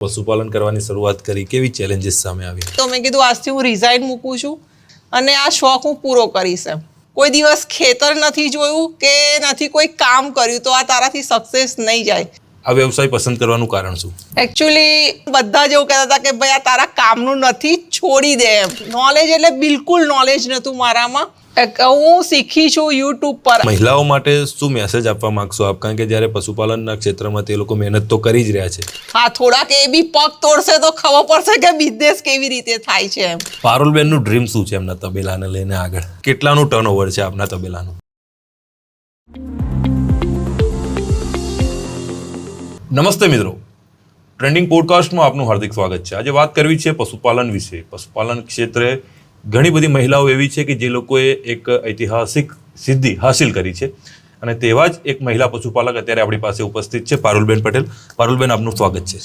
પશુપાલન કરવાની શરૂઆત કરી, કેવી ચેલેન્જીસ સામે આવી? તો મેં કીધું આજથી હું રિઝાઇન મૂકું છું અને આ શોખ હું પૂરો કરીશ એમ. કોઈ દિવસ ખેતર નથી જોયું કે નથી કોઈ કામ કર્યું તો આ તારાથી સક્સેસ નહીં જાય. આ વ્યવસાય પસંદ કરવાનું કારણ શું? એકચ્યુઅલી બધા જ એવું કહેતા હતા કે ભાઈ આ તારા કામનું નથી, છોડી દે એમ. નોલેજ એટલે બિલકુલ નોલેજ નહોતું મારામાં. હું શીખી છું યુટ્યુબ પર. મહિલાઓ માટે શું મેસેજ આપવા માંગશો આપ? કારણ કે જ્યારે પશુપાલનના ક્ષેત્રમાં તે લોકો મહેનત તો કરી જ રહ્યા છે. હા, થોડાક એ બી પગ તોડશે તો ખબર પડશે કે બિઝનેસ કેવી રીતે થાય છે એમ. પારુલબેનનું ડ્રીમ શું છે એમના તબેલાને લઈને આગળ? કેટલાનું ટર્નઓવર છે આપના તબેલાનું? નમસ્તે મિત્રો, ટ્રેન્ડિંગ પોડકાસ્ટમાં આપનું હાર્દિક સ્વાગત છે. આજે વાત કરવી છે પશુપાલન વિશે. પશુપાલન ક્ષેત્રે ઘણી બધી મહિલાઓ એવી છે કે જે લોકોએ એક ઐતિહાસિક સિદ્ધિ હાસિલ કરી છે અને તેવા જ એક મહિલા પશુપાલક અત્યારે આપણી પાસે ઉપસ્થિત છે, પારુલબેન પટેલ. પારુલબેન, આપનું સ્વાગત છે.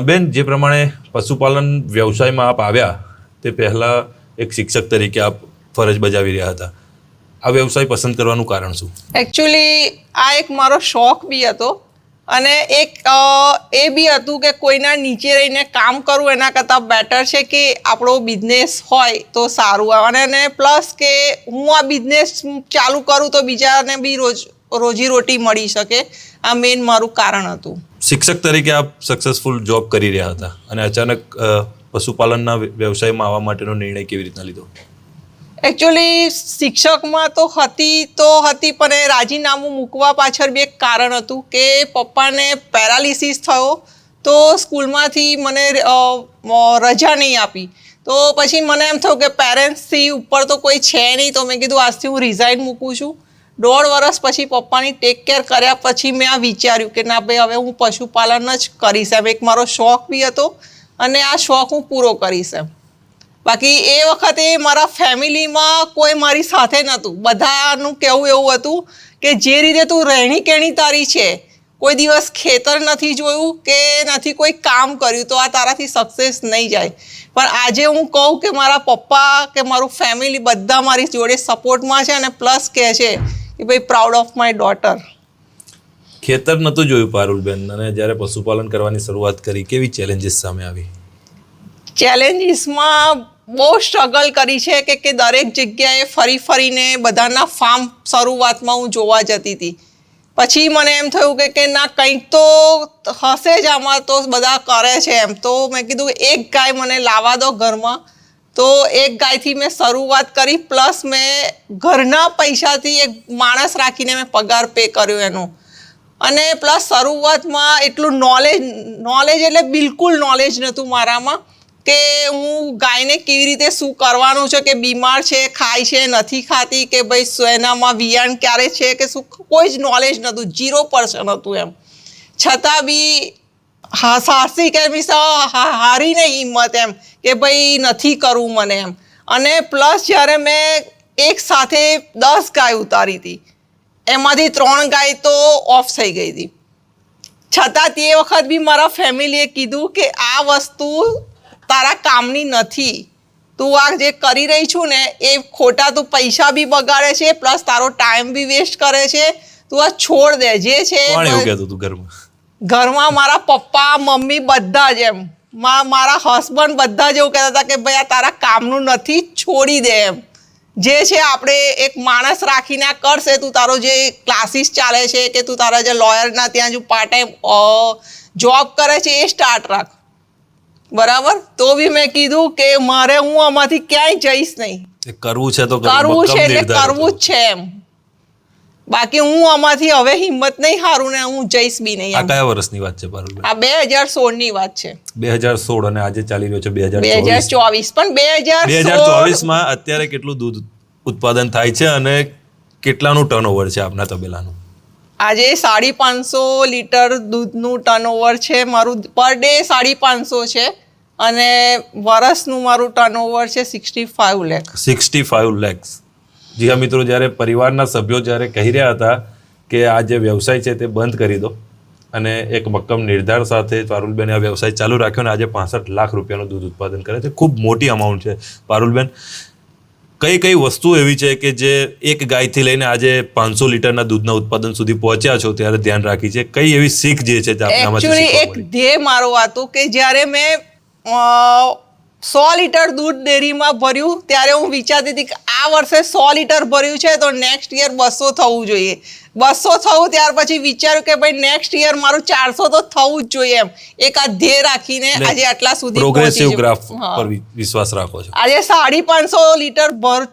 બેન, જે પ્રમાણે પશુપાલન વ્યવસાયમાં આપ આવ્યા તે પહેલાં એક શિક્ષક તરીકે આપ ફરજ બજાવી રહ્યા હતા. આ વ્યવસાય પસંદ કરવાનું કારણ શું? એકચ્યુઅલી આ એક મારો શોખ બી હતો અને એક એ બી હતું કે કોઈના નીચે રહીને કામ કરવું એના કરતાં બેટર છે કે આપણો બિઝનેસ હોય તો સારું. અને પ્લસ કે હું આ બિઝનેસ ચાલુ કરું તો બીજાને બી રોજીરોટી મળી શકે. આ મેઇન મારું કારણ હતું. શિક્ષક તરીકે આપ સક્સેસફુલ જોબ કરી રહ્યા હતા અને અચાનક પશુપાલનના વ્યવસાયમાં આવવા માટેનો નિર્ણય કેવી રીતના લીધો? એકચ્યુઅલી શિક્ષકમાં તો હતી પણ એ રાજીનામું મૂકવા પાછળ બી એક કારણ હતું કે પપ્પાને પેરાલિસિસ થયો તો સ્કૂલમાંથી મને રજા નહીં આપી. તો પછી મને એમ થયું કે પેરેન્ટ્સથી ઉપર તો કોઈ છે નહીં. તો મેં કીધું આજથી હું રિઝાઇન મૂકું છું. 1.5 વર્ષ પછી પપ્પાની ટેક કેર કર્યા પછી મેં આ વિચાર્યું કે ના ભાઈ, હવે હું પશુપાલન જ કરીશ એમ. એક મારો શોખ બી હતો અને આ શોખ હું પૂરો કરીશ એમ. બાકી એ વખતે મારા ફેમિલીમાં કોઈ મારી સાથે નહોતું. બધાનું કહેવું એવું હતું કે જે રીતે તું રહેણી કહેણી તારી છે, કોઈ દિવસ ખેતર નથી જોયું કે નથી કોઈ કામ કર્યું તો આ તારાથી સક્સેસ નહીં જાય. પણ આજે હું કહું કે મારા પપ્પા કે મારું ફેમિલી બધા મારી જોડે સપોર્ટમાં છે અને પ્લસ કહે છે કે ભાઈ પ્રાઉડ ઓફ માય ડોટર. ખેતર નહોતું જોયું પારુલબેન, અને જ્યારે પશુપાલન કરવાની શરૂઆત કરી, કેવી ચેલેન્જીસ સામે આવી? ચેલેન્જીસમાં બહુ સ્ટ્રગલ કરી છે કે દરેક જગ્યાએ ફરીને બધાના ફાર્મ શરૂઆતમાં હું જોવા જતી હતી. પછી મને એમ થયું કે ના, કંઈક તો હશે જ આમાં, તો બધા કરે છે એમ. તો મેં કીધું એક ગાય મને લાવવા દો ઘરમાં. તો એક ગાયથી મેં શરૂઆત કરી. પ્લસ મેં ઘરના પૈસાથી એક માણસ રાખીને મેં પગાર પે કર્યો એનો. અને પ્લસ શરૂઆતમાં એટલું નોલેજ એટલે બિલકુલ નોલેજ નહોતું મારામાં કે હું ગાયને કેવી રીતે શું કરવાનું છે, કે બીમાર છે, ખાય છે, નથી ખાતી, કે ભાઈ એનામાં વિયાણ ક્યારે છે કે શું, કોઈ જ નોલેજ નહોતું. 0% હતું એમ. છતાં બી સાહસિક એમ હારીને હિંમત એમ કે ભાઈ નથી કરવું મને એમ. અને પ્લસ જ્યારે મેં એક સાથે 10 ગાય ઉતારી હતી, એમાંથી 3 ગાય તો ઓફ થઈ ગઈ હતી. છતાં તે વખત બી મારા ફેમિલીએ કીધું કે આ વસ્તુ તારા કામની નથી. તું આ જે કરી રહી છું ને એ ખોટા, તું પૈસા બી બગાડે છે, પ્લસ તારો ટાઈમ બી વેસ્ટ કરે છે. તું આ છોડ દે. જે છે કોણ એવું કહેતું હતું ઘરમાં? ઘરમાં મારા પપ્પા, મમ્મી બધા જ એમ. મારા હસબન્ડ બધા જ એવું કહેતા હતા કે ભાઈ આ તારા કામનું નથી, છોડી દે એમ. જે છે આપણે એક માણસ રાખીને આ કરશે. તું તારો જે ક્લાસીસ ચાલે છે કે તું તારા જે લોયરના ત્યાં જો પાર્ટ ટાઈમ જોબ કરે છે એ સ્ટાર્ટ રાખ. બરાબર. તો બી મેં કીધું કે મારે હું આમાંથી ક્યાંય જઈશ નહીં. કરવું છે તો કરવું છે એટલે કરવું જ છે એમ. બાકી હું આમાંથી હવે હિંમત નહીં હારું ને હું જઈશ બી નહીં. આ કયા વર્ષની વાત છે પારુલબેન? આ 2016ની વાત છે. 2016 અને આજે ચાલી રહ્યો છે 2024. પણ 2024માં અત્યારે કેટલું દૂધ ઉત્પાદન થાય છે અને કેટલાનું ટર્નઓવર છે આપના તબેલાનું? આજે 550 લીટર દૂધનું ટર્નઓવર છે મારું. પર ડે 550 છે અને વર્ષનું મારું ટર્નઓવર છે 65 લાખ. 65 લાખ. જી હા મિત્રો, જ્યારે પરિવારના સભ્યો જ્યારે કહી રહ્યા હતા કે આ જે વ્યવસાય છે તે બંધ કરી દો, અને એક મક્કમ નિર્ધાર સાથે પારુલબેને આ વ્યવસાય ચાલુ રાખ્યો અને આજે 65 લાખ રૂપિયાનું દૂધ ઉત્પાદન કરે છે. ખૂબ મોટી અમાઉન્ટ છે પારુલબેન. કઈ કઈ વસ્તુ એવી છે કે જે એક ગાયથી લઈને આજે 500 લીટરના દૂધના ઉત્પાદન સુધી પહોંચ્યા છો ત્યારે ધ્યાન રાખી છે? કઈ એવી શીખ જે છે તે આપને આમાંથી એકચ્યુઅલી શીખવા એક મળી? ધ્યેય મારો હતું કે જ્યારે મેં 100 લીટર દૂધ ડેરીમાં ભર્યું ત્યારે હું વિચારતી હતી કે આ વર્ષે 100 લીટર ભર્યું છે તો નેક્સ્ટ યર 200 થવું જોઈએ. 200 થવું ત્યાર પછી વિચાર્યું કે ભાઈ નેક્સ્ટ યર મારું 400 તો થવું જ જોઈએ એમ એક આ ધ્યેય રાખીને આજે આટલા સુધી પ્રોગ્રેસિવ ગ્રાફ હા. પર વિશ્વાસ રાખો છો. આજે 550 લીટર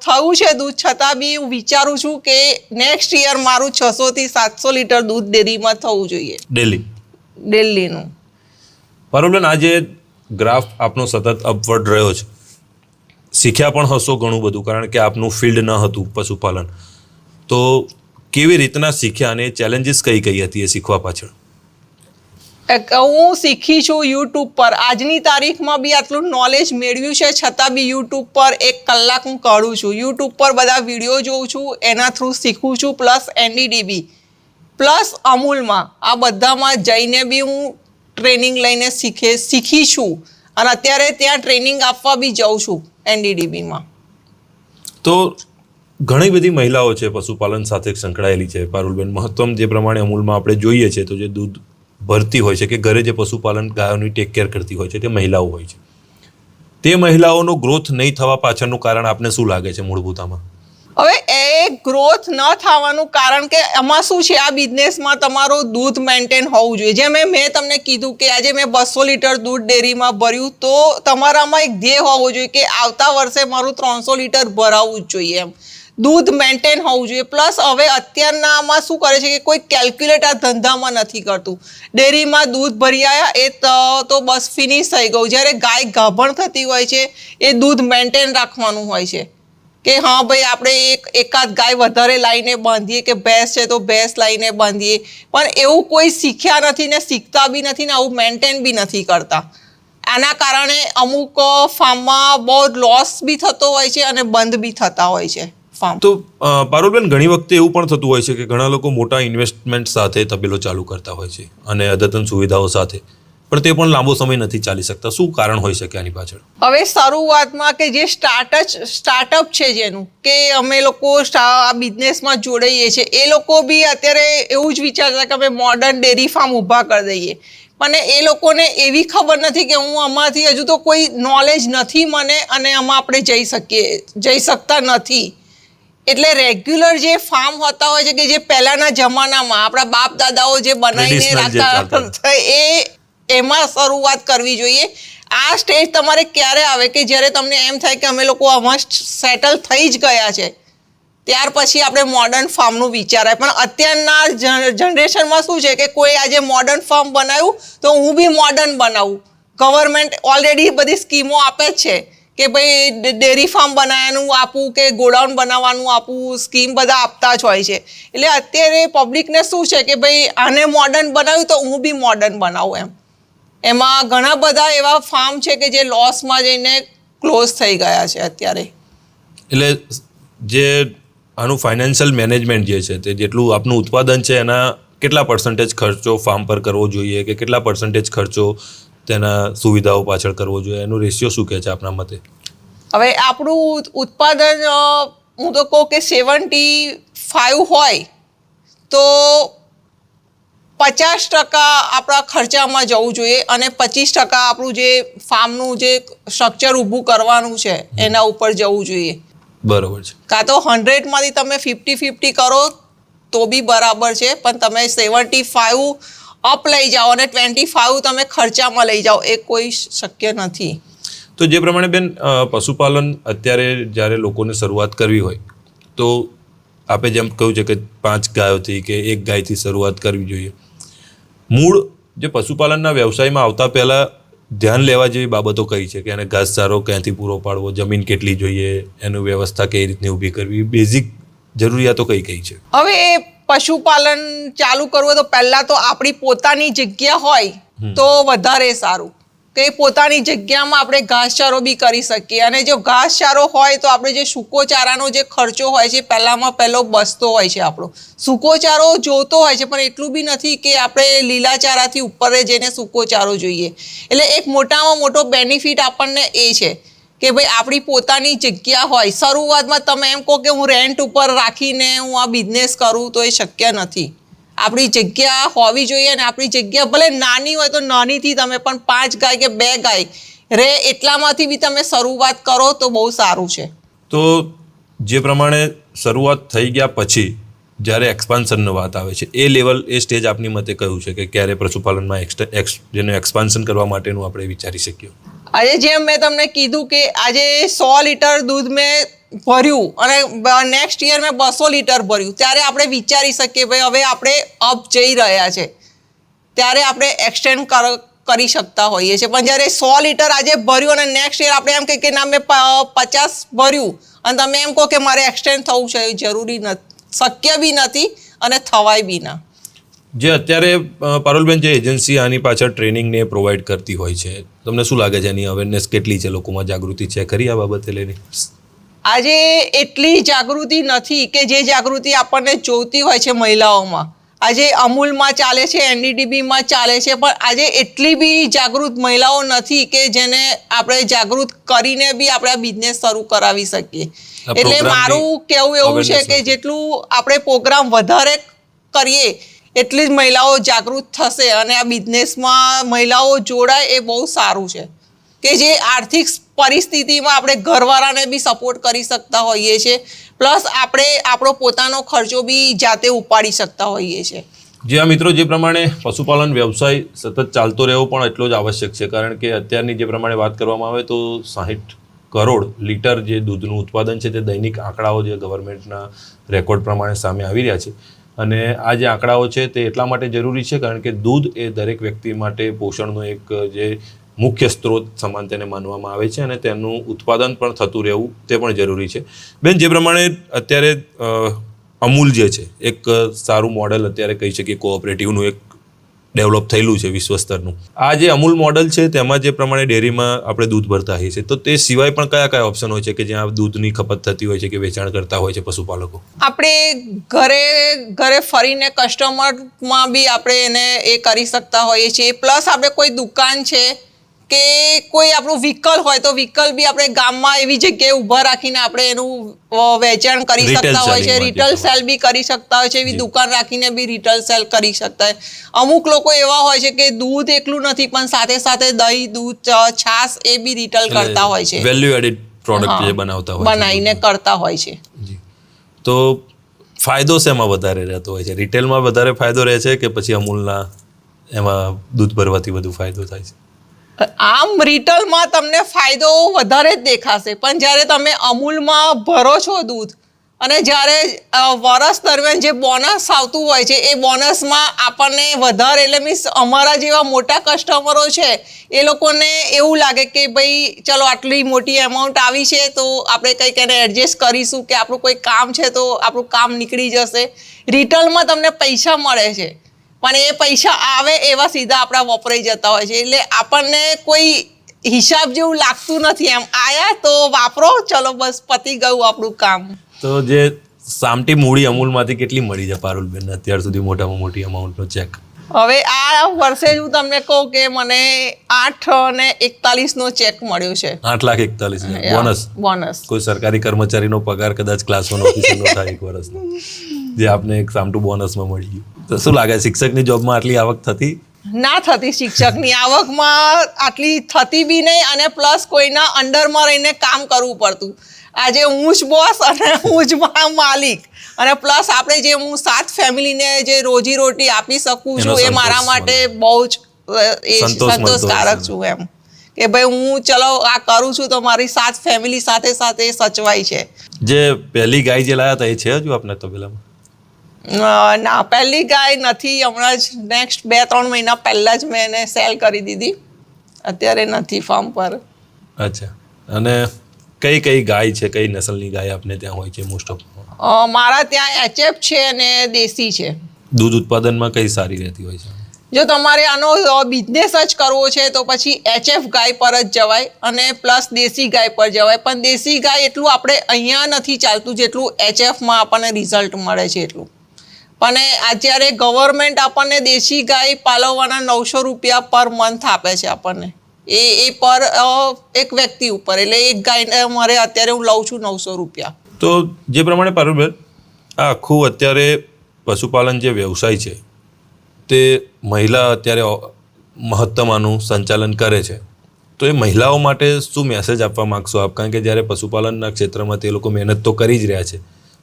થયું છે દૂધ, છતાં બી હું વિચારું છું કે નેક્સ્ટ યર મારું 600 થી 700 લીટર દૂધ ડેરીમાં થવું જોઈએ ડેલીનું. પારુલબેન, આજે ગ્રાફ આપનો સતત અપવર્ડ રહ્યો છે. શીખ્યા પણ હશો ઘણું બધું, કારણ કે આપનું ફિલ્ડ ન હતું પશુપાલન. તો કેવી રીતના શીખ્યા અને ચેલેન્જીસ કઈ કઈ હતી એ શીખવા પાછળ? હું શીખી છું યુટ્યુબ પર. આજની તારીખમાં બી આટલું નોલેજ મેળવ્યું છે છતાં બી યુટ્યુબ પર 1 કલાક હું કાઢું છું. યુટ્યુબ પર બધા વિડીયો જોઉં છું, એના થ્રુ શીખું છું. પ્લસ NDDB પ્લસ અમૂલમાં આ બધામાં જઈને બી હું ટ્રેનિંગ લઈને શીખી છું અને અત્યારે ત્યાં ટ્રેનિંગ આપવા બી જાઉં છું NDDBમાં. તો ઘણી બધી મહિલાઓ છે પશુપાલન સાથે સંકળાયેલી છે પારુલબેન. મહત્તમ જે પ્રમાણે અમૂલમાં આપણે જોઈએ છે તો જે દૂધ ભરતી હોય છે કે ઘરે જે પશુપાલન ગાયોની ટેક કેર કરતી હોય છે તે મહિલાઓ હોય છે. તે મહિલાઓનો ગ્રોથ નહીં થવા પાછળનું કારણ આપને શું લાગે છે મૂળભૂતમાં? હવે એ ગ્રોથ ન થવાનું કારણ કે એમાં શું છે, આ બિઝનેસમાં તમારું દૂધ મેન્ટેન હોવું જોઈએ. જેમ મેં તમને કીધું કે આજે મેં 200 લીટર દૂધ ડેરીમાં ભર્યું તો તમારામાં એક ધ્યેય હોવો જોઈએ કે આવતા વર્ષે મારું 300 લીટર ભરાવવું જ જોઈએ એમ. દૂધ મેન્ટેન હોવું જોઈએ. પ્લસ હવે અત્યારનામાં શું કરે છે કે કોઈ કેલ્ક્યુલેટ આ ધંધામાં નથી કરતું. ડેરીમાં દૂધ ભરી આવ્યા તો બસ ફિનિશ થઈ ગયું. જ્યારે ગાય ગાભણ થતી હોય છે એ દૂધ મેન્ટેન રાખવાનું હોય છે કે હા ભાઈ આપણે એકાદ ગાય વધારે લાવીને બાંધીએ કે ભેંસ છે તો ભેંસ લાવીને બાંધીએ, પણ એવું કોઈ શીખ્યા નથી ને શીખતા બી નથી ને આવું મેન્ટેન બી નથી કરતા. આના કારણે અમુક ફાર્મમાં બહુ લોસ બી થતો હોય છે અને બંધ બી થતા હોય છે ફાર્મ. તો પારુલબેન, ઘણી વખતે એવું પણ થતું હોય છે કે ઘણા લોકો મોટા ઇન્વેસ્ટમેન્ટ સાથે તબેલો ચાલુ કરતા હોય છે અને અદ્યતન સુવિધાઓ સાથે, પણ તે પણ લાંબો સમય નથી ચાલી શકતા. શું કારણ હોઈ શકે આની પાછળ? હવે શરૂઆતમાં કે જે સ્ટાર્ટઅપ છે જેનું કે અમે લોકો આ બિઝનેસમાં જોડાઈએ છીએ એ લોકો બી અત્યારે એવું જ વિચારતા કે અમે મોડર્ન ડેરી ફાર્મ ઊભા કરી દઈએ, પણ એ લોકોને એવી ખબર નથી કે હું આમાંથી હજુ તો કોઈ નોલેજ નથી મને અને આમાં આપણે જઈ શકતા નથી. એટલે રેગ્યુલર જે ફાર્મ હોતા હોય છે કે જે પહેલાના જમાનામાં આપણા બાપ દાદાઓ જે બનાવીને રાખતા એમાં શરૂઆત કરવી જોઈએ. આ સ્ટેજ તમારે ક્યારે આવે કે જ્યારે તમને એમ થાય કે અમે લોકો આમાં સેટલ થઈ જ ગયા છે, ત્યાર પછી આપણે મોડર્ન ફાર્મનું વિચારાય. પણ અત્યારના જનરેશનમાં શું છે કે કોઈ આજે મોડર્ન ફાર્મ બનાવ્યું તો હું બી મોડર્ન બનાવું. ગવર્મેન્ટ ઓલરેડી બધી સ્કીમો આપે જ છે કે ભાઈ ડેરી ફાર્મ બનાવવાનું આપવું કે ગોડાઉન બનાવવાનું આપવું, સ્કીમ બધા આપતા જ હોય છે. એટલે અત્યારે પબ્લિકને શું છે કે ભાઈ આને મોડર્ન બનાવ્યું તો હું બી મોડર્ન બનાવું એમ. એમાં ઘણા બધા એવા ફાર્મ છે કે જે લોસમાં જઈને ક્લોઝ થઈ ગયા છે અત્યારે. એટલે જે આનું ફાઇનાન્શિયલ મેનેજમેન્ટ જે છે તે જેટલું આપનું ઉત્પાદન છે એના કેટલા % ખર્ચો ફાર્મ પર કરવો જોઈએ કે કેટલા % ખર્ચો તેના સુવિધાઓ પાછળ કરવો જોઈએ, એનું રેશિયો શું કહે છે આપના મતે? હવે આપણું ઉત્પાદન હું તો કહું કે 75 હોય તો 50% આપણા ખર્ચામાં જવું જોઈએ અને 25% આપણું જે ફાર્મનું જે સ્ટ્રક્ચર ઊભું કરવાનું છે એના ઉપર જવું જોઈએ. બરોબર છે. કાં તો 100માંથી તમે 50-50 કરો તો બી બરાબર છે, પણ તમે 75 અપ લઈ જાઓ અને 25 તમે ખર્ચામાં લઈ જાઓ એ કોઈ શક્ય નથી. તો જે પ્રમાણે બેન પશુપાલન અત્યારે જ્યારે લોકોને શરૂઆત કરવી હોય તો આપે જેમ કહ્યું છે કે 5 ગાયોથી કે 1 ગાયથી શરૂઆત કરવી જોઈએ. મૂળ જે પશુપાલનના વ્યવસાયમાં આવતા પહેલાં ધ્યાન લેવા જેવી બાબતો કઈ છે કે એને ઘાસચારો ક્યાંથી પૂરો પાડવો, જમીન કેટલી જોઈએ, એનું વ્યવસ્થા કઈ રીતની ઊભી કરવી, બેઝિક જરૂરિયાતો કઈ કઈ છે? હવે એ પશુપાલન ચાલુ કરવું તો પહેલાં તો આપણી પોતાની જગ્યા હોય તો વધારે સારું કે પોતાની જગ્યામાં આપણે ઘાસચારો બી કરી શકીએ. અને જો ઘાસચારો હોય તો આપણે જે સૂકો ચારાનો જે ખર્ચો હોય છે પહેલામાં પહેલો બસતો હોય છે. આપણો સૂકો ચારો જોતો હોય છે પણ એટલું બી નથી કે આપણે લીલા ચારાથી ઉપર જઈને સૂકો ચારો જોઈએ. એટલે એક મોટામાં મોટો બેનિફિટ આપણને એ છે કે ભાઈ આપણી પોતાની જગ્યા હોય. શરૂઆતમાં તમે એમ કહો કે હું રેન્ટ ઉપર રાખીને હું આ બિઝનેસ કરું તો એ શક્ય નથી. આપણી જગ્યા હોવી જોઈએ અને આપણી જગ્યા ભલે નાની હોય તો નાનીથી તમે પણ 5 ગાય કે 2 ગાય રે એટલામાંથી બી તમે શરૂઆત કરો તો બહુ સારું છે. તો જે પ્રમાણે શરૂઆત થઈ ગયા પછી જ્યારે એક્સપાન્શનની વાત આવે છે એ લેવલ એ સ્ટેજ આપની મતે કયું છે કે ક્યારે પશુપાલનમાં જેને એક્સપાન્શન કરવા માટેનું આપણે વિચારી શકીએ? આજે જેમ મેં તમને કીધું કે આજે 100 લીટર દૂધ મેં ભર્યું અને નેક્સ્ટ યર મેં 200 લીટર ભર્યું, ત્યારે આપણે વિચારી શકીએ ભાઈ હવે આપણે અપ જઈ રહ્યા છે, ત્યારે આપણે એક્સટેન્ડ કરી શકતા હોઈએ છીએ. પણ જ્યારે 100 લીટર આજે ભર્યું અને નેક્સ્ટ યર આપણે એમ કહીએ કે ના મેં 50 ભર્યું અને તમે એમ કહો કે મારે એક્સટેન્ડ થવું છે, એ જરૂરી નથી, શક્ય બી નથી અને થવાય બી ના. જે અત્યારે પારુલબેન જે એજન્સી આની પાછળ ટ્રેનિંગ ને પ્રોવાઈડ કરતી હોય છે, તમને શું લાગે છે એની અવેરનેસ કેટલી છે, લોકોમાં જાગૃતિ છે ખરી આ બાબતે લઈને? આજે એટલી જાગૃતિ નથી કે જે જાગૃતિ આપણને જોઈતી હોય છે મહિલાઓમાં. આજે અમૂલમાં ચાલે છે, NDDBમાં ચાલે છે, પણ આજે એટલી બી જાગૃત મહિલાઓ નથી કે જેને આપણે જાગૃત કરીને બી આપણે આ બિઝનેસ શરૂ કરાવી શકીએ. એટલે મારું કહેવું એવું છે કે જેટલું આપણે પ્રોગ્રામ વધારે કરીએ એટલી જ મહિલાઓ જાગૃત થશે અને આ બિઝનેસમાં મહિલાઓ જોડાય એ બહુ સારું છે કે જે આર્થિક પરિસ્થિતિમાં આપણે ઘરવાળાને બી સપોર્ટ કરી શકતા હોઈએ છીએ, પ્લસ આપણે આપણો પોતાનો ખર્ચો બી જાતે ઉપાડી શકતા હોઈએ છીએ. જે આ મિત્રો જે પ્રમાણે પશુપાલન વ્યવસાય સતત ચાલતો રહેવો પણ એટલો જ આવશ્યક છે, કારણ કે અત્યારની જે પ્રમાણે વાત કરવામાં આવે તો 60 કરોડ લીટર જે દૂધનું ઉત્પાદન છે તે દૈનિક આંકડાઓ જે ગવર્મેન્ટના રેકોર્ડ પ્રમાણે સામે આવી રહ્યા છે. અને આ જે આંકડાઓ છે તે એટલા માટે જરૂરી છે કારણ કે દૂધ એ દરેક વ્યક્તિ માટે પોષણનો એક જે મુખ્ય સ્ત્રોત સમાન તેને માનવામાં આવે છે અને તેનું ઉત્પાદન પણ થતું રહેવું તે પણ જરૂરી છે. બેન, જે પ્રમાણે અત્યારે અમૂલ જે છે એક સારું મોડેલ અત્યારે કહી શકીએ કોઓપરેટિવનું એક ડેવલપ થયેલું છે વિશ્વ સ્તરનું. આ જે અમૂલ મોડેલ છે તેમાં જે પ્રમાણે ડેરીમાં આપણે દૂધ ભરતા હોઈએ છીએ, તો તે સિવાય પણ કયા કયા ઓપ્શન હોય છે કે જ્યાં દૂધની ખપત થતી હોય છે કે વેચાણ કરતા હોય છે પશુપાલકો? આપણે ઘરે ફરીને કસ્ટમરમાં બી આપણે એને એ કરી શકતા હોઈએ છીએ. પ્લસ આપણે કોઈ દુકાન છે કે કોઈ આપણું વ્હીકલ હોય તો વ્હીકલ બી આપણે ગામમાં એવી જગ્યાએ ઊભા રાખીને આપણે એનું વેચાણ કરી શકતા હોય છે, રિટેલ સેલ બી કરી શકતા હોય છે, એવી દુકાન રાખીને બી રિટેલ સેલ કરી શકતા હોય. અમુક લોકો એવા હોય છે કે દૂધ એકલું નથી પણ સાથે સાથે દહીં, દૂધ, છાશ એ બી રિટેલ કરતા હોય છે, વેલ્યુ એડિડ પ્રોડક્ટ જે બનાવતા હોય બનાવીને કરતા હોય છે. તો ફાયદો શેમાં વધારે રહેતો હોય છે? રિટેલમાં વધારે ફાયદો રહે છે કે પછી અમૂલના એમાં દૂધ ભરવાથી વધુ ફાયદો થાય છે? આમ રિટેલમાં તમને ફાયદો વધારે જ દેખાશે, પણ જ્યારે તમે અમૂલમાં ભરો છો દૂધ અને જ્યારે વરસ દરમિયાન જે બોનસ આવતું હોય છે એ બોનસમાં આપણને વધારે, એટલે મીન્સ અમારા જેવા મોટા કસ્ટમરો છે એ લોકોને એવું લાગે કે ભાઈ ચલો આટલી મોટી એમાઉન્ટ આવી છે તો આપણે કંઈક એને એડજસ્ટ કરીશું કે આપણું કોઈ કામ છે તો આપણું કામ નીકળી જશે. રિટેલમાં તમને પૈસા મળે છે પણ એ પૈસા આવે એવા સીધા આપણા વપરાઈ જતા હોય છે, એટલે આપણને કોઈ હિસાબ જેવું લાગતું નથી. એમ આયા તો વાપરો, ચલો બસ પતી ગયું આપણું કામ. તો જે સામટી મૂડી અમૂલમાંથી કેટલી મળી છે પારુલબેન અત્યાર સુધી મોટામાં મોટી અમાઉન્ટનો ચેક? હવે આ વર્ષે જ હું તમને કહું કે મને 8,41 ચેક મળ્યો છે. 8,41,000 બોનસ. કોઈ સરકારી કર્મચારીનો પગાર કદાચ ક્લાસ 1 ઓફિસરનો થાય એક વર્ષનો, જે આપને એક સામટું બોનસમાં મળી ગયું. તો શું લાગે શિક્ષકની જોબમાં આટલી આવક થતી? ના થતી, શિક્ષકની આવકમાં આટલી થતી બી નહીં અને પ્લસ કોઈના અંડરમાં રહીને કામ કરવું પડતું. આજે હું જ બોસ અને હું જ માલિક અને પ્લસ આપણે જે હું 7 ફેમિલીને જે રોજીરોટી આપી શકું છું એ મારા માટે બહુ જ સંતોષકારક છું. એમ કે ભાઈ હું ચલો આ કરું છું તો મારી 7 ફેમિલી સાથે સાથે સચવાય છે. જે પહેલી ગાય જે લાયા હતા એ છે હજુ આપને તબેલામાં? ના, પહેલી ગાય નથી. હમણાં જ નેક્સ્ટ 2-3 મહિના પહેલાં જ મેં એને સેલ કરી દીધી, અત્યારે નથી ફાર્મ પર. અચ્છા. અને કઈ કઈ ગાય છે, કઈ નસલની ગાય આપને ત્યાં હોય છે મોસ્ટ ઓફ? મારા ત્યાં HF છે અને દેશી છે. દૂધ ઉત્પાદનમાં કઈ સારી રહેતી હોય છે? જો તમારે આનો બિઝનેસ જ કરવો છે તો પછી HF ગાય પર જ જવાય અને પ્લસ દેશી ગાય પર જવાય. પણ દેશી ગાય એટલું આપણે અહીંયા નથી ચાલતું જેટલું HFમાં આપણને રિઝલ્ટ મળે છે એટલું. પણ અત્યારે ગવર્મેન્ટ આપણને દેશી ગાય પાલવવાના 900 રૂપિયા પર મંથ આપે છે આપણને. એ પર એક વ્યક્તિ ઉપર, એટલે એક ગાય મારે અત્યારે હું લઉં છું 900 રૂપિયા. તો જે પ્રમાણે પારુલબેન આ આખું અત્યારે પશુપાલન જે વ્યવસાય છે તે મહિલા અત્યારે મહત્તમ આનું સંચાલન કરે છે, તો એ મહિલાઓ માટે શું મેસેજ આપવા માગશો આપ? કારણ કે જ્યારે પશુપાલનના ક્ષેત્રમાં તે લોકો મહેનત તો કરી જ રહ્યા છે,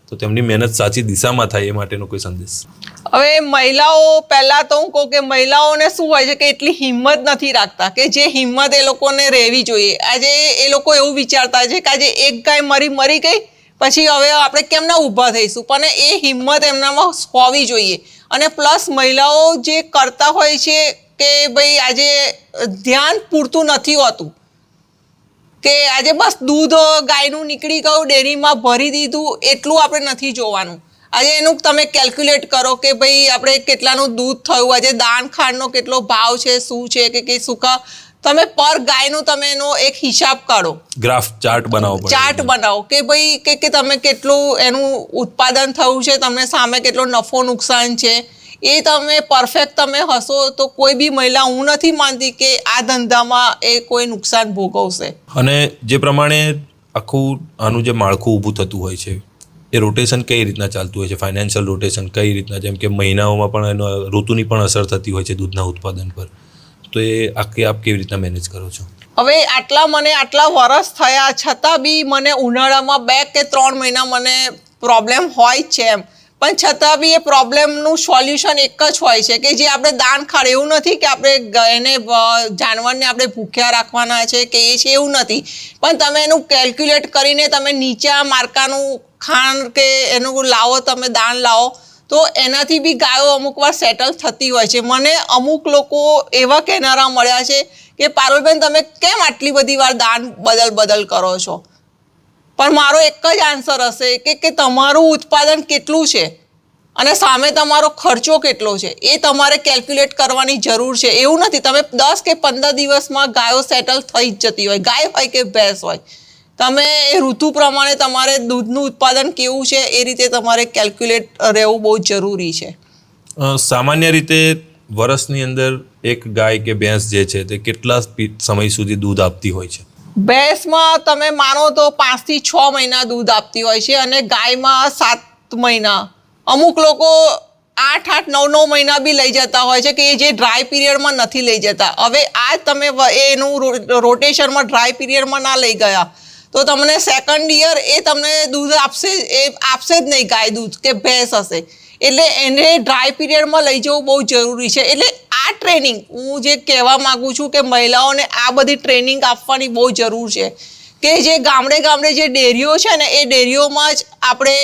તો તેમની મહેનત સાચી દિશામાં થાય એ માટેનો કોઈ સંદેશ? હવે મહિલાઓ, પહેલાં તો હું કહું કે મહિલાઓને શું હોય છે કે એટલી હિંમત નથી રાખતા, કે જે હિંમત એ લોકોને રહેવી જોઈએ. આજે એ લોકો એવું વિચારતા છે કે આજે એક ગાય મરી ગઈ, પછી હવે આપણે કેમ ના ઊભા થઈશું, પણ એ હિંમત એમનામાં હોવી જોઈએ. અને પ્લસ મહિલાઓ જે કરતા હોય છે કે ભાઈ આજે ધ્યાન પૂરતું નથી હોતું, કે આજે બસ દૂધ ગાયનું નીકળી ગયું, ડેરીમાં ભરી દીધું, એટલું આપણે નથી જોવાનું. આજે એનું તમે કેલ્ક્યુલેટ કરો કે ભાઈ આપણે કેટલાનું દૂધ થયું, આજે દાણ ખાંડનો કેટલો ભાવ છે, શું છે કે સૂકા, તમે પર ગાયનું તમે એનો એક હિસાબ કાઢો, ગ્રાફ ચાર્ટ બનાવો, ચાર્ટ બનાવો કે ભાઈ કે તમે કેટલું એનું ઉત્પાદન થયું છે, તમને સામે કેટલો નફો નુકસાન છે, એ તમે પરફેક્ટ તમે હશો તો કોઈ બી મહિલા, હું નથી માનતી કે આ ધંધામાં એ કોઈ નુકસાન ભોગવશે. અને જે પ્રમાણે આખું આનું જે માળખું ઊભું થતું હોય છે એ રોટેશન કઈ રીતના ચાલતું હોય છે, ફાઇનાન્શિયલ રોટેશન કઈ રીતના, જેમ કે મહિનાઓમાં પણ એનો ઋતુની પણ અસર થતી હોય છે દૂધના ઉત્પાદન પર, તો એ આખી આપ કેવી રીતના મેનેજ કરો છો? હવે આટલા વરસ થયા છતાં બી મને ઉનાળામાં 2 કે 3 મહિના મને પ્રોબ્લેમ હોય જ છે એમ, પણ છતાં બી એ પ્રોબ્લેમનું સોલ્યુશન એક જ હોય છે કે જે આપણે દાણ ખાડ, એવું નથી કે આપણે એને જાનવરને આપણે ભૂખ્યા રાખવાના છે કે એ છે, એવું નથી, પણ તમે એનું કેલ્ક્યુલેટ કરીને તમે નીચા માર્કાનું ખાંડ કે એનું લાવો, તમે દાણ લાવો, તો એનાથી બી ગાયો અમુક વાર સેટલ થતી હોય છે. મને અમુક લોકો એવા કહેનારા મળ્યા છે કે પારુલબેન તમે કેમ આટલી બધી વાર દાણ બદલ કરો છો? પણ મારો એક જ આન્સર હશે કે તમારું ઉત્પાદન કેટલું છે અને સામે તમારો ખર્ચો કેટલો છે, એ તમારે કેલ્ક્યુલેટ કરવાની જરૂર છે. એવું નથી તમે 10 કે 15 દિવસમાં ગાયો સેટલ થઈ જ જતી હોય, ગાય હોય કે ભેંસ હોય. તમે એ ઋતુ પ્રમાણે તમારે દૂધનું ઉત્પાદન કેવું છે એ રીતે તમારે કેલ્ક્યુલેટ રહેવું બહુ જરૂરી છે. સામાન્ય રીતે વર્ષની અંદર એક ગાય કે ભેંસ જે છે તે કેટલા સમય સુધી દૂધ આપતી હોય છે? ભેંસમાં તમે માનો તો 5 થી 6 મહિના દૂધ આપતી હોય છે અને ગાયમાં 7 મહિના, અમુક લોકો 8-9 મહિના બી લઈ જતા હોય છે કે જે ડ્રાય પીરિયડમાં નથી લઈ જતા. હવે આ તમે એનું રોટેશનમાં ડ્રાય પીરિયડમાં ના લઈ ગયા તો તમને સેકન્ડ યર એ તમને દૂધ આપશે જ નહીં, ગાય દૂધ કે ભેંસ હશે, એટલે એને ડ્રાય પીરિયડમાં લઈ જવું બહુ જરૂરી છે. એટલે આ ટ્રેનિંગ હું જે કહેવા માગું છું કે મહિલાઓને આ બધી ટ્રેનિંગ આપવાની બહુ જરૂર છે કે જે ગામડે જે ડેરીઓ છે ને એ ડેરીઓમાં જ આપણે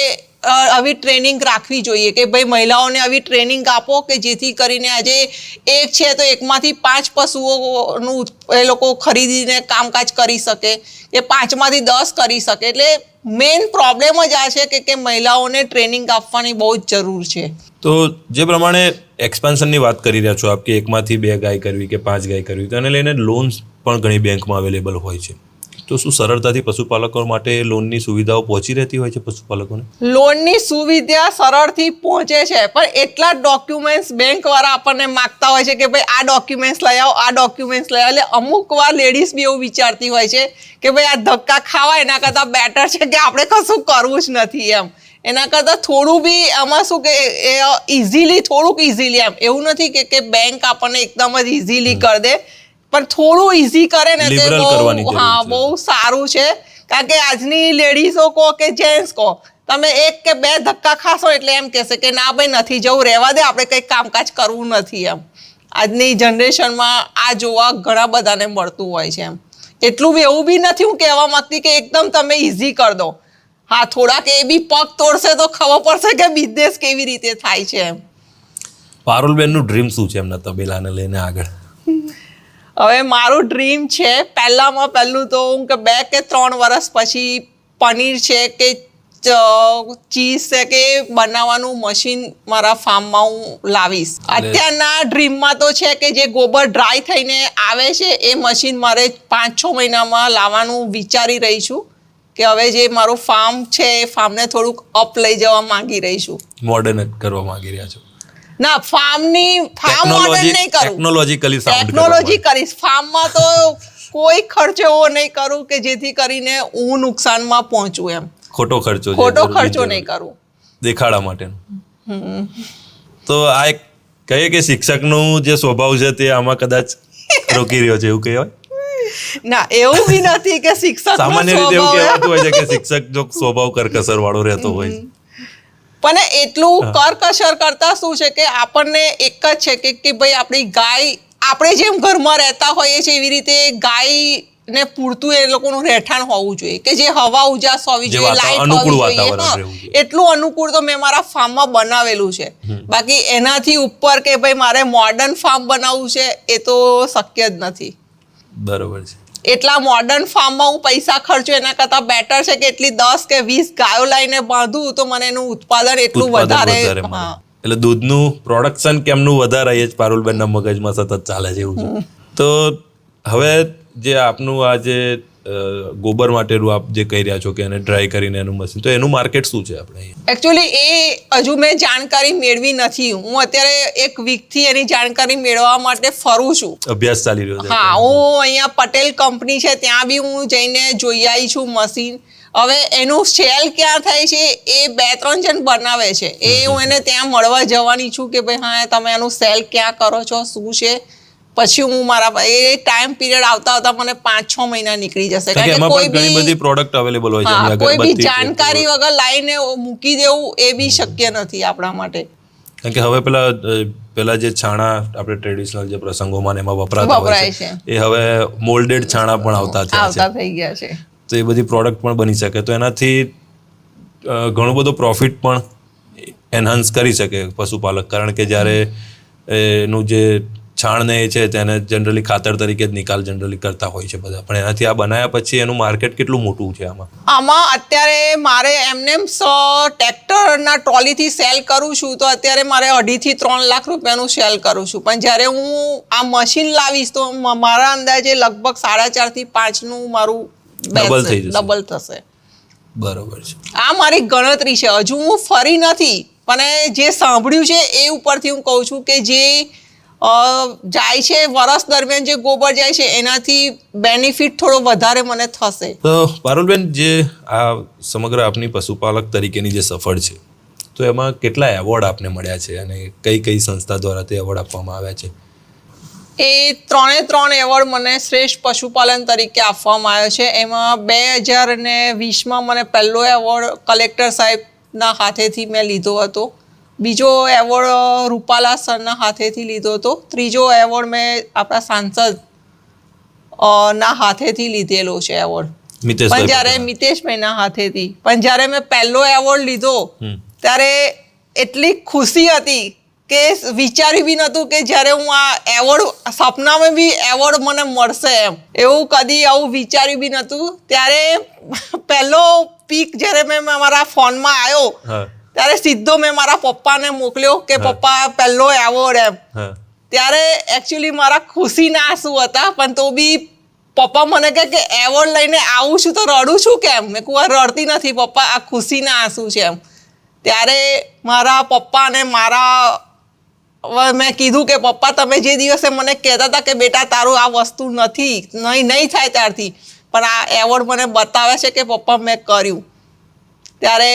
આવી ટ્રેનિંગ રાખવી જોઈએ કે ભાઈ મહિલાઓને આવી ટ્રેનિંગ આપો કે જેથી કરીને આજે એક છે તો એકમાંથી 5 પશુઓનું એ લોકો ખરીદીને કામકાજ કરી શકે, કે 5માંથી 10 કરી શકે. એટલે મેઇન પ્રોબ્લેમ જ આ છે કે મહિલાઓને ટ્રેનિંગ આપવાની બહુ જ જરૂર છે. તો જે પ્રમાણે એક્સપાન્શનની વાત કરી રહ્યા છો આપ કે 1માંથી 2 ગાય કરવી કે 5 ગાય કરવી, તો એને લઈને લોન્સ પણ ઘણી બેંકમાં અવેલેબલ હોય છે, તો શું સરળતાથી પશુપાલકો માટે લોનની સુવિધાઓ પહોંચી રહેતી હોય છે પશુપાલકોને? લોનની સુવિધા સરળથી પહોંચે છે, પણ એટલા ડોક્યુમેન્ટ્સ બેંકવાળા આપણને માગતા હોય છે કે ભાઈ આ ડોક્યુમેન્ટ્સ લઈ આવો, આ ડોક્યુમેન્ટ્સ લઈ આવો. એટલે અમુક વાર લેડીઝ બી એવું વિચારતી હોય છે કે ભાઈ આ ધક્કા ખાવા એના કરતાં બેટર છે કે આપણે કશું કરવું જ નથી એમ. એના કરતાં થોડું બી આમાં શું કે થોડુંક ઇઝીલી એમ, એવું નથી કે બેંક આપણને એકદમ જ ઇઝીલી કરી દે, પણ થોડું ઇઝી કરે ને તે બહુ સારું છે. કારણ કે આજની લેડીઝો કહો કે જેન્ટ્સ કહો, તમે 1 કે 2 ધક્કા ખાશો એટલે એમ કહેશે કે ના ભાઈ નથી જવું, રહેવા દે, આપણે કંઈ કામકાજ કરવું નથી એમ. આજની જનરેશનમાં આ જોવા ઘણા બધાને મળતું હોય છે એમ. એટલું બી એવું બી નથી હું કહેવા માંગતી કે એકદમ તમે ઇઝી કરી દો. હા, થોડાક એ બી પગ તોડશે તો ખબર પડશે કે બિઝનેસ કેવી રીતે થાય છે એમ. પારુલબેનનું ડ્રીમ શું છે એમના તબેલાને લઈને આગળ? હવે મારું ડ્રીમ છે પહેલું તો હું કે 2 કે 3 વર્ષ પછી પનીર છે કે ચીઝ છે કે બનાવવાનું મશીન મારા ફાર્મમાં હું લાવીશ. અત્યારના ડ્રીમમાં તો છે કે જે ગોબર ડ્રાય થઈને આવે છે એ મશીન મારે 5-6 મહિનામાં લાવવાનું વિચારી રહી છું કે હવે જે મારું ફાર્મ છે એ ફાર્મને થોડુંક અપ લઈ જવા માંગી રહી છું, મોડર્ન કરવા માંગી રહ્યા છો. ના ફાર્મ મોડર્ન નહીં કરું, ટેકનોલોજીકલી ટેકનોલોજી કરીશ. ફાર્મમાં તો કોઈ ખર્ચો એવો નહીં કરું કે જેથી કરીને હું નુકસાનમાં પહોંચું એમ. ખોટો ખર્ચો નહીં કરું દેખાડા માટેનો. તો આ એક કહીએ કે શિક્ષકનું જે સ્વભાવ છે તે આમાં કદાચ રોકી રહ્યો છે એવું કહેવાય? ના એવું બી નથી કે શિક્ષક સામાન્ય રીતે એવું કહેવાતું હોય છે કે શિક્ષક જો સ્વભાવ કરકસર વાળો રહેતો હોય છે. પણ એટલું કરકસર કરતા શું છે કે આપણને એક જ છે કે ભાઈ આપણી ગાય, આપણે જેમ ઘરમાં રહેતા હોઈએ છીએ એવી રીતે ગાયને પૂરતું એ લોકોનું રહેઠાણ હોવું જોઈએ કે જે હવા ઉજાસ હોવી જોઈએ, લાઈટ હોવી જોઈએ. એટલું અનુકૂળ તો મેં મારા ફાર્મમાં બનાવેલું છે. બાકી એનાથી ઉપર કે ભાઈ મારે મોડર્ન ફાર્મ બનાવવું છે એ તો શક્ય જ નથી. બરોબર છે. એટલા મોડર્ન ફાર્મમાં હું પૈસા ખર્ચું એના કરતાં બેટર છે કે એટલી 10 કે 20 ગાયો લઈને બાંધું તો મને એનું ઉત્પાદન એટલું વધારે. એટલે દૂધનું પ્રોડક્શન કેમનું વધારે એ જ પારુલબેનના મગજમાં સતત ચાલે છે એવું છે. તો હવે જે આપનું આ જે ગોબર માટેનું આપ જે કહી રહ્યા છો કે એને ડ્રાય કરીને એનું મશીન, તો એનું માર્કેટ શું છે આપણે? એકચ્યુઅલી એ હજુ મેં જાણકારી મેળવી નથી. હું અત્યારે એક વીકથી એની જાણકારી મેળવવા માટે ફરું છું. અભ્યાસ ચાલી રહ્યો છે? હા, હું અહીંયા પટેલ કંપની છે ત્યાં બી હું જઈને જોઈ આવી છું મશીન. હવે એનું સેલ ક્યાં થાય છે એ 2-3 જણ બનાવે છે, એ હું એને ત્યાં મળવા જવાની છું કે ભાઈ હા તમે એનું સેલ ક્યાં કરો છો, શું છે. પછી હું મારા એ ટાઈમ પીરિયડ આવતા મને 5-6 મહિના નીકળી જશે. કારણ કે કોઈ ઘણી બધી પ્રોડક્ટ અવેલેબલ હોય છે, કોઈ બી જાણકારી વગર લાઈને મૂકી દેવું એ બી શક્ય નથી આપણા માટે. કારણ કે હવે પેલા જે છાણા આપણે ટ્રેડિશનલ જે પ્રસંગોમાં એમાં વપરાય છે એ હવે મોલ્ડેડ છાણા પણ આવતા થઈ ગયા છે. તો એ બધી પ્રોડક્ટ પણ બની શકે, તો એનાથી ઘણો બધો પ્રોફિટ પણ એનહાન્સ કરી શકે પશુપાલક. કારણ કે જ્યારે એનું જે છાણ ને એ છે તેને જનરલી ખાતર તરીકે જ નિકાલ જનરલી કરતા હોય છે બધા, પણ એનાથી આ બનાવ્યા પછી એનું માર્કેટ કેટલું મોટું છે આમાં અત્યારે મારે એમને ટ્રેક્ટરના ટ્રોલીથી સેલ કરું છું તો અત્યારે મારે 2.5 થી 3 લાખ રૂપિયાનું સેલ કરું છું. પણ જ્યારે હું આ મશીન લાવીશ તો મારા અંદાજે લગભગ 4.5 થી 5 નું મારું ડબલ થશે. બરોબર છે. આ મારી ગણતરી છે, હજુ હું ફરી નથી, પણ જે સાંભળ્યું છે એ ઉપરથી હું કહું છું કે જે જાય છે વર્ષ દરમિયાન જે ગોબર જાય છે એનાથી બેનિફિટ થોડો વધારે મને થશે. તો પારુલબેન, જે આ સમગ્ર આપની પશુપાલક તરીકેની જે સફળ છે તો એમાં કેટલા એવોર્ડ આપને મળ્યા છે અને કઈ કઈ સંસ્થા દ્વારા તે એવોર્ડ આપવામાં આવ્યા છે? એ 3 એવોર્ડ મને શ્રેષ્ઠ પશુપાલન તરીકે આપવામાં આવ્યો છે. એમાં 2020માં મને પહેલો એવોર્ડ કલેક્ટર સાહેબના હાથેથી મેં લીધો હતો. બીજો એવોર્ડ રૂપાલા સરના હાથેથી લીધો હતો. ત્રીજો એવોર્ડ મેં આપણા સાંસદ ના હાથેથી લીધેલો છે એવોર્ડ, પણ જ્યારે મિતેશભાઈના હાથેથી. પણ જ્યારે મેં પહેલો એવોર્ડ લીધો ત્યારે એટલી ખુશી હતી કે વિચાર્યું બી નહોતું કે જ્યારે હું આ એવોર્ડ સપનામાં બી એવોર્ડ મને મળશે એવું કદી આવું વિચાર્યું બી નહોતું. ત્યારે પહેલો પીક જ્યારે મેં મારા ફોનમાં આવ્યો ત્યારે સીધો મેં મારા પપ્પાને મોકલ્યો કે પપ્પા પહેલો એવોર્ડ ત્યારે એકચ્યુઅલી મારા ખુશીના આંસુ હતા. પણ તો બી પપ્પા મને કહે કે એવોર્ડ લઈને આવું છું તો રડું છું કેમ? મેં કહું રડતી નથી પપ્પા, આ ખુશીના આંસુ છે એમ. ત્યારે મારા પપ્પાને મેં કીધું કે પપ્પા તમે જે દિવસે મને કહેતા હતા કે બેટા તારું આ વસ્તુ નહીં થાય ત્યારથી, પણ આ એવોર્ડ મને બતાવે છે કે પપ્પા મેં કર્યું. ત્યારે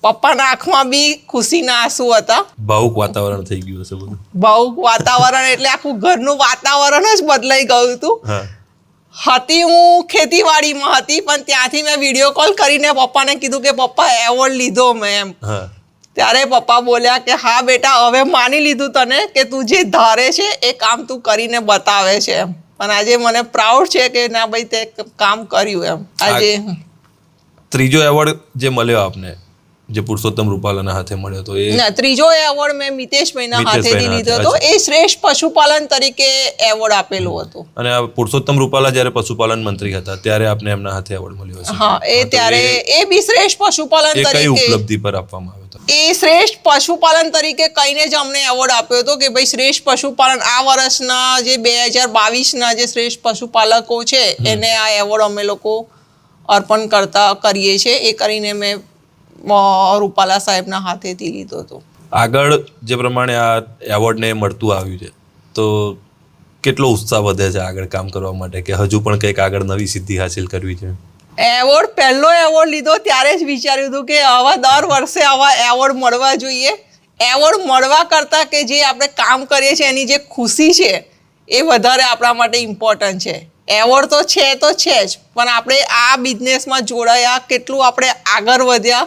પપ્પાના આંખમાં બી ખુશીના આંસુ હતા. ભાવુક વાતાવરણ થઈ ગયું હશે બધું. ભાવુક વાતાવરણ એટલે આખું ઘરનું વાતાવરણ જ બદલાઈ ગયું હતું. હું ખેતીવાડીમાં હતી પણ ત્યાંથી મેં વિડીયો કોલ કરીને પપ્પાને કીધું કે પપ્પા એવોર્ડ લીધો મેં એમ. ત્યારે પપ્પા બોલ્યા કે હા બેટા હવે માની લીધું તને કે તું જે ધારે છે એ કામ તું કરીને બતાવે છે એમ. પણ આજે મને પ્રાઉડ છે કે ના ભાઈ તે કામ કર્યું એમ. આજે ત્રીજો એવોર્ડ જે મળ્યો આપને જે પુરુષોત્તમ રૂપાલાના હાથે મળ્યો હતો એ ત્રીજો એવોર્ડ મેં મિતેશભાઈના હાથેથી લીધો હતો. એ શ્રેષ્ઠ પશુપાલન તરીકે એવોર્ડ આપેલો હતો. અને પુરુષોત્તમ રૂપાલા જ્યારે પશુપાલન મંત્રી હતા ત્યારે આપને એમના હાથે એવોર્ડ મળ્યો છે? હા, એ ત્યારે એ બી શ્રેષ્ઠ પશુપાલન તરીકે. કઈ ઉપલબ્ધિ પર આપવામાં આવ્યો હતો? એ શ્રેષ્ઠ પશુપાલન તરીકે કહીને જ અમને એવોર્ડ આપ્યો હતો કે ભાઈ શ્રેષ્ઠ પશુપાલન આ વર્ષના જે 2022ના જે શ્રેષ્ઠ પશુપાલકો છે એને આ એવોર્ડ અમે લોકો અર્પણ કરીએ છીએ. એ કરીને મેં રૂપાલા સાહેબના હાથેથી લીધો હતો. આગળ જે પ્રમાણે આ એવોર્ડને મળતું આવ્યું છે તો કેટલો ઉત્સાહ વધે છે આગળ કામ કરવા માટે કે હજુ પણ કંઈક આગળ નવી સિદ્ધિ હાસિલ કરવી છે? પહેલો એવોર્ડ લીધો ત્યારે જ વિચાર્યું હતું કે આવા દર વર્ષે આવા એવોર્ડ મળવા જોઈએ. એવોર્ડ મળવા કરતાં કે જે આપણે કામ કરીએ છીએ એની જે ખુશી છે એ વધારે આપણા માટે ઇમ્પોર્ટન્ટ છે. એવોર્ડ તો છે જ, પણ આપણે આ બિઝનેસમાં જોડાયા, કેટલું આપણે આગળ વધ્યા,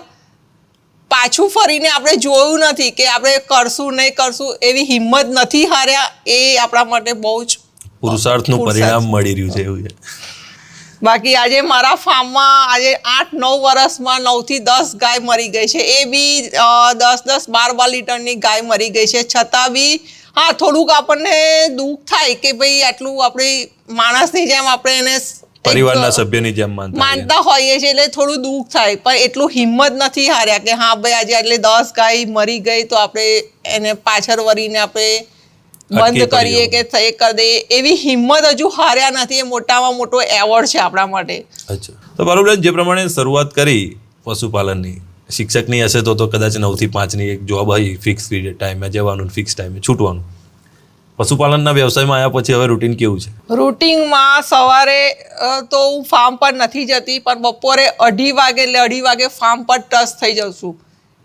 પાછું ફરીને આપણે જોયું નથી કે આપણે કરશું નહીં કરશું, એવી હિંમત નથી હાર્યા. એ આપણા માટે બહુ જ પુરુષાર્થનું પરિણામ મળી રહ્યું છે એવું છે. બાકી આજે મારા ફાર્મમાં આજે 8-9 વર્ષમાં 9 થી 10 ગાય મરી ગઈ છે. એ બી 10-12 લીટરની ગાય મરી ગઈ છે. છતાં બી હા, થોડુંક આપણને દુઃખ થાય કે ભાઈ આટલું આપણે માણસની જેમ આપણે એને પરિવારના સભ્યની જેમ માનતા હોઈએ છીએ, એટલે થોડું દુઃખ થાય, પણ એટલું હિંમત નથી હાર્યા કે હા ભાઈ આજે એટલે 10 ગાય મરી ગઈ તો આપણે એને પાછળ વળીને આપણે બંધ કરીએ કે એ કરી દઈએ, એવી હિંમત હજુ હાર્યા નથી. એ મોટામાં મોટો એવોર્ડ છે આપણા માટે. અચ્છા, તો બરોબર. જે પ્રમાણે શરૂઆત કરી પશુપાલનની, શિક્ષકની હશે તો કદાચ 9 થી 5ની એક જોબ હોય, ફિક્સ પીરિયડ ટાઈમે જવાનું, ફિક્સ ટાઈમે છૂટવાનું. પશુપાલનના વ્યવસાયમાં આવ્યા પછી હવે રૂટીન કેવું છે? રૂટીનમાં સવારે તો હું ફાર્મ પર નથી જતી, પણ બપોરે 2:30 વાગે એટલે 2:30 વાગે ફાર્મ પર ટચ થઈ જાઉં છું.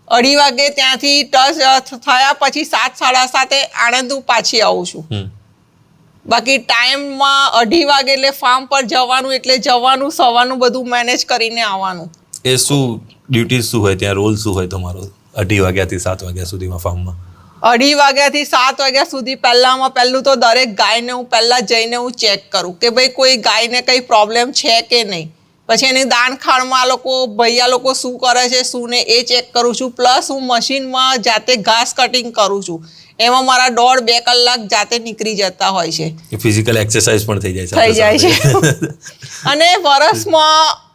2:30 વાગે ત્યાંથી ટચ થયા પછી 7-7:30 આણંદ હું પાછી આવું છું. બાકી ટાઈમમાં 2:30 વાગે એટલે ફાર્મ પર જવાનું, એટલે જવાનું, સવારનું બધું મેનેજ કરીને આવવાનું. એ શું ડ્યુટી શું હોય ત્યાં, રોલ શું હોય તમારો 2:30 વાગ્યાથી 7 વાગ્યા સુધીમાં ફાર્મમાં? 2:30 વાગ્યાથી 7 વાગ્યા સુધી પહેલું તો દરેક ગાયને હું પહેલાં જઈને હું ચેક કરું કે ભાઈ કોઈ ગાયને કંઈ પ્રોબ્લેમ છે કે નહીં. પછી એની દાણખાણમાં ભૈયા લોકો શું કરે છે શું ને એ ચેક કરું છું. પ્લસ હું મશીનમાં જાતે ઘાસ કટિંગ કરું છું. એમાં મારા 1.5-2 કલાક જાતે નીકળી જતા હોય છે. ફિઝિકલ એક્સરસાઇઝ પણ થઈ જાય છે. અને વર્ષમાં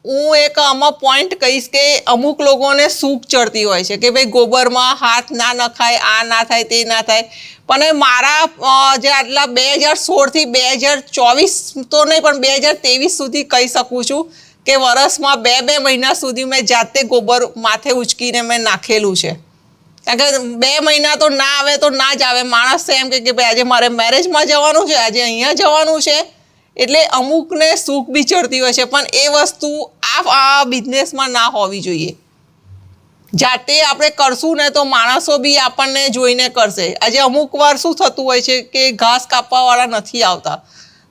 હું એક આમાં પોઈન્ટ કહીશ કે અમુક લોકોને સૂક ચડતી હોય છે કે ભાઈ ગોબરમાં હાથ ના નખાય, આ ના થાય, તે ના થાય. પણ મારા જે આટલા 2016 થી 2024 તો નહીં પણ 2023 સુધી કહી શકું છું કે વર્ષમાં 2 મહિના સુધી મેં જાતે ગોબર માથે ઉચકીને મેં નાખેલું છે. કારણ કે 2 મહિના તો ના આવે તો ના જ આવે. માણસ એમ કે ભાઈ આજે મારે મેરેજમાં જવાનું છે, આજે અહીંયા જવાનું છે, એટલે અમુકને સૂક બી ચડતી હોય છે. પણ એ વસ્તુ આ બિઝનેસમાં ના હોવી જોઈએ. જાતે આપણે કરશું ને તો માણસો બી આપણને જોઈને કરશે. આજે અમુક વાર શું થતું હોય છે કે ઘાસ કાપવાવાળા નથી આવતા,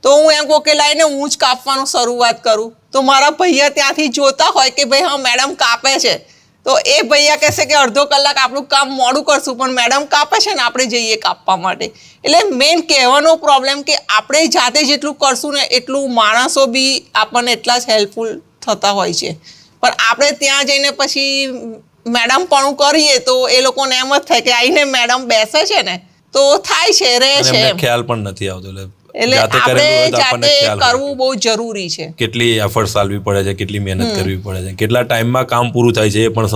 તો હું એમ કહું કે લાઈને હું જ કાપવાનું શરૂઆત કરું. તો મારા ભૈયા ત્યાંથી જોતા હોય કે ભાઈ હા મેડમ કાપે છે, તો એ ભૈયા કહેશે કે અડધો કલાક આપણું કામ મોડું કરશું, પણ મેડમ કાપે છે ને આપણે જઈએ કાપવા માટે. એટલે મેઇન કહેવાનો પ્રોબ્લેમ કે આપણે જાતે જેટલું કરશું ને એટલું માણસો બી આપણને એટલા જ હેલ્પફુલ થતા હોય છે. પણ આપણે ત્યાં જઈને પછી મેડમ પણ કરીએ તો એ લોકોને એમ જ થાય કે આઈને મેડમ બેસે છે ને તો થાય છે, રહે છે, ખ્યાલ પણ નથી આવતો. એટલે આપણે જાતે કરવું બહુ જરૂરી છે. કેટલી એફર્ટ આલવી પડે છે, કેટલી મહેનત કરવી પડે છે, કેટલા ટાઈમમાં કામ પૂરું થાય છે એ પણ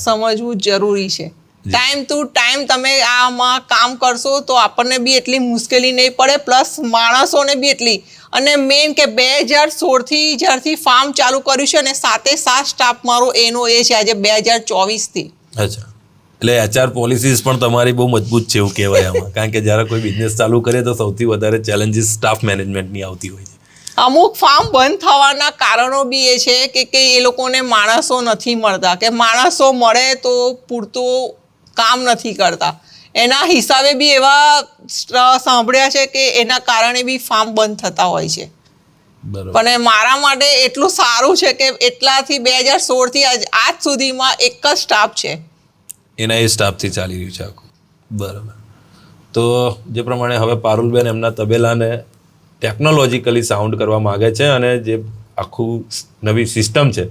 સમજવું જરૂરી છે. ટાઈમ ટુ ટાઈમ તમે આમાં કામ કરશો તો આપણને બી એટલી મુશ્કેલી નહીં પડે, પ્લસ માણસોને બી એટલી. અને મેઇન કે 2016 થી જ્યારથી ફાર્મ ચાલુ કર્યું છે અને સાથે સ્ટાફ મારો એનો એ છે આજે 2024 થી. અચ્છા, એટલે HR પોલિસીસ પણ તમારી બહુ મજબૂત છે એવું કહેવાય આમાં. કારણ કે જ્યારે કોઈ બિઝનેસ ચાલુ કરે તો સૌથી વધારે ચેલેન્જીસ સ્ટાફ મેનેજમેન્ટની આવતી હોય છે. અમુક ફાર્મ બંધ થવાના કારણો બી એ છે કે એ લોકોને માણસો નથી મળતા, કે માણસો મળે તો પૂરતું કામ નથી કરતા. એના હિસાબે બી એવા સાંભળ્યા છે કે એના કારણે બી ફાર્મ બંધ થતા હોય છે. પણ મારા માટે એટલું સારું છે કે એટલાથી 2016 થી આજ સુધીમાં એક જ સ્ટાફ છે. એના એ સ્ટાફથી ચાલી રહ્યું છે આખું. બરાબર. તો જે પ્રમાણે હવે પારુલબેન એમના તબેલાને ટેકનોલોજીકલી સાઉન્ડ કરવા માગે છે અને જે આખું નવી સિસ્ટમ છે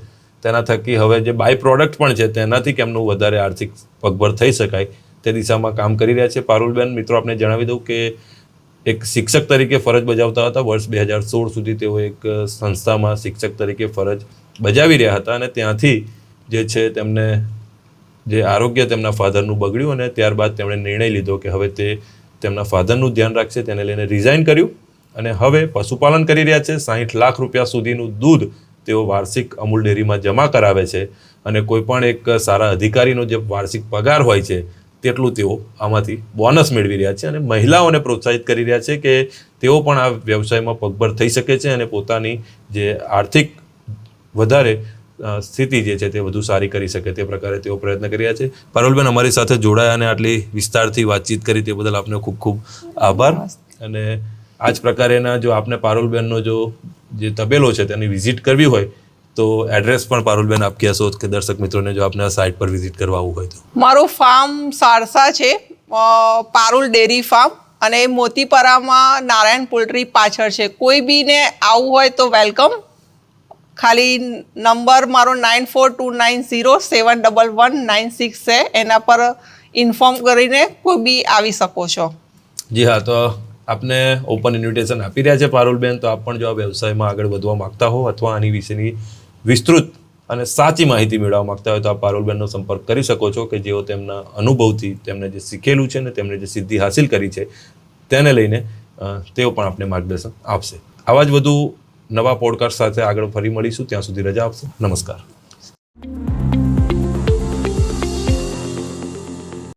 તેના થકી હવે જે બાય પ્રોડક્ટ પણ છે તેનાથી કેમનું વધારે આર્થિક પગભર થઈ શકાય તે દિશામાં કામ કરી રહ્યા છે પારુલબેન. મિત્રો આપને જણાવી દઉં કે એક શિક્ષક તરીકે ફરજ બજાવતા હતા. વર્ષ 2016 સુધી તેઓ એક સંસ્થામાં શિક્ષક તરીકે ફરજ બજાવી રહ્યા હતા અને ત્યાંથી જે છે તેમને જે આરોગ્ય તેમના ફાધરનું બગડ્યું અને ત્યારબાદ તેમણે નિર્ણય લીધો કે હવે તે તેમના ફાધરનું ધ્યાન રાખશે. તેને લઈને રિઝાઇન કર્યું અને હવે પશુપાલન કરી રહ્યા છે. 60 લાખ રૂપિયા સુધીનું દૂધ તેઓ વાર્ષિક અમૂલ ડેરીમાં જમા કરાવે છે અને કોઈ પણ એક સારા અધિકારીનો જે વાર્ષિક પગાર હોય છે તેટલું તેઓ આમાંથી બોનસ મેળવી રહ્યા છે અને મહિલાઓને પ્રોત્સાહિત કરી રહ્યા છે કે તેઓ પણ આ વ્યવસાયમાં પગભર થઈ શકે છે અને પોતાની જે આર્થિક વધારે સ્થિતિ જે છે તે વધુ સારી કરી શકે તે પ્રકારે તેઓ પ્રયત્ન કરી રહ્યા છે. પારુલબેન અમારી સાથે જોડાયા અને આટલી વિસ્તારથી વાતચીત કરી તે બદલ આપને ખૂબ ખૂબ આભાર. અને આ જ પ્રકારેના જો આપને પારુલબેનનો જે તબેલો છે તેની વિઝિટ કરવી હોય તો એડ્રેસ પણ પારુલબેન આપ કહેશો કે દર્શક મિત્રોને જો આપને આ સાઇટ પર વિઝિટ કરવા આવવું હોય તો. મારું ફાર્મ સારસા છે, પારુલ ડેરી ફાર્મ, અને મોતીપરામાં નારાયણ પોલ્ટ્રી પાછળ છે. કોઈ બીને આવવું હોય તો વેલકમ. ખાલી નંબર મારો 9429071196 છે, એના પર ઇન્ફોર્મ કરીને કોઈ બી આવી શકો છો. જી હા, તો આપને ઓપન ઇન્વિટેશન આપી રહ્યા છે પારુલબેન. તો આપ પણ જો આ વ્યવસાયમાં આગળ વધવા માંગતા હો અથવા આની વિશેની વિસ્તૃત અને સાચી માહિતી મેળવવા માંગતા હોય તો આપ પારુલબેનનો સંપર્ક કરી શકો છો કે જેઓ તેમના અનુભવથી તેમને જે શીખેલું છે ને તેમને જે સિદ્ધિ હાસિલ કરી છે તેને લઈને તેઓ પણ આપને માર્ગદર્શન આપશે. આવા જ વધુ નવા પોડકાસ્ટ સાથે આગળ ફરી મળીશું. ત્યાં સુધી રજા આપશો. નમસ્કાર.